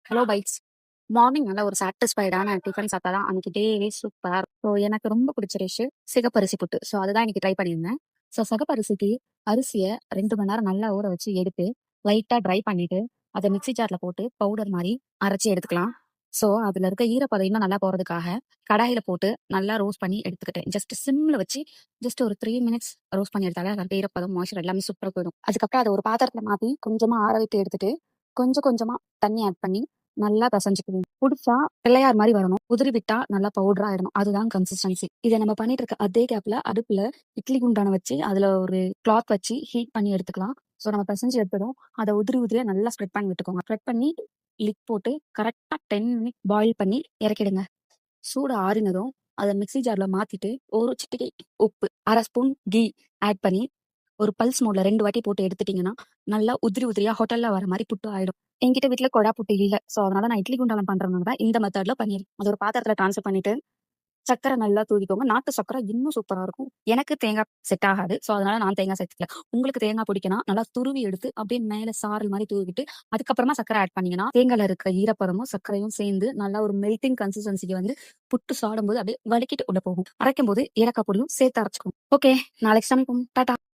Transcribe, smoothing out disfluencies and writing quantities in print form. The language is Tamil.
Hello bytes. மார்னிங் நல்ல ஒரு சாட்டிஸ்ஃபைடான டிஃபன் சாப்பிட்டா தான் அன்னைக்கு டேவே சூப்பரா இருக்கும். ஸோ எனக்கு ரொம்ப பிடிச்ச டிஷ் சிகப்பரிசி புட்டு. ஸோ அதுதான் இன்னைக்கு ட்ரை பண்ணியிருந்தேன். ஸோ சிகப்பரிசிக்கு அரிசியை 2 மணி நேரம் நல்லா ஊற வச்சு எடுத்து லைட்டாக ட்ரை பண்ணிட்டு அதை மிக்ஸி ஜாரில் போட்டு பவுடர் மாதிரி அரைச்சி எடுத்துக்கலாம். ஸோ அதில் இருக்க ஈரப்பதம் இன்னும் நல்லா போகிறதுக்காக கடாயில் போட்டு நல்லா ரோஸ்ட் பண்ணி எடுத்துக்கிட்டேன். ஜஸ்ட் சிம்மில் வச்சு ஜஸ்ட் ஒரு 3 மினிட்ஸ் ரோஸ்ட் பண்ணி எடுத்தாலே அதில் ஈரப்பதம் மாய்ச்சர் எல்லாமே சூப்பராக போயிடும். அதுக்கப்புறம் அதை ஒரு பாத்திரத்தில் மாற்றி கொஞ்சமாக ஆற விட்டு எடுத்துட்டு கொஞ்சம் கொஞ்சமாக தண்ணி ஆட் பண்ணி நல்லா பிசைஞ்சுக்கணும். புடிச்சா பிள்ளையார் மாதிரி வரணும். உதிரி விட்டா நல்லா பவுடரா ஆயிடணும். அதுதான் கன்சிஸ்டன்சி. இதை நம்ம பண்ணிட்டு இருக்க அதே கேப்ல அடுப்புல இட்லி குண்டான வச்சு அதுல ஒரு கிளாத் வச்சு ஹீட் பண்ணி எடுத்துக்கலாம். ஸோ நம்ம பிசைஞ்சு எடுத்துடும் அதை உதிரி உதிரியா நல்லா ஸ்ப்ரெட் பண்ணி விட்டுக்கோங்க. ஸ்ப்ரெட் பண்ணி லிட் போட்டு கரெக்டா 10 மினிட் பாயில் பண்ணி இறக்கிடுங்க. சூடு ஆறினதும் அதை மிக்ஸி ஜார்ல மாத்திட்டு ஒரு சிட்டிகை உப்பு, 1/2 ஸ்பூன் கீ ஆட் பண்ணி ஒரு பல்ஸ் மோட்ல 2 வாட்டி போட்டு எடுத்துட்டீங்கன்னா நல்லா உதிரி உதிரியா ஹோட்டல்ல வர மாதிரி புட்டு ஆயிடும். என்கிட்ட வீட்டுல கொடா புட்டு இல்ல. சோ அதனால நான் இட்லி குண்டாலம் பண்றதுனால தான் இந்த மெத்தட்ல பண்ணிருக்கேன். அது ஒரு பாத்திரத்துல ட்ரான்ஸ்ஃபர் பண்ணிட்டு சக்கரை நல்லா தூவிக்கோங்க. நாட்டு சக்கரை இன்னும் சூப்பரா இருக்கும். எனக்கு தேங்காய் செட் ஆகாது. சோ அதனால நான் தேங்காய் சேர்த்துக்கல. உங்களுக்கு தேங்காய் பிடிக்கும்னா நல்லா துருவி எடுத்து அப்படியே மேல சாரல் மாதிரி தூவிட்டு அதுக்கப்புறமா சக்கரை ஆட் பண்ணீங்கன்னா தேங்காயில இருக்கிற ஈரப்பதமும் சர்க்கரையும் சேர்ந்து நல்லா ஒரு மெல்டிங் கன்சிஸ்டன்சிக்கு வந்து புட்டு சாடும்போது அப்படியே வலிக்கிட்டு உள்ள போகும். அரைக்கும் போது ஏலக்காய் பொடியும் சேர்த்து அரைச்சுக்கும். ஓகே, நாளைக்கு சமைப்போம். டாடா.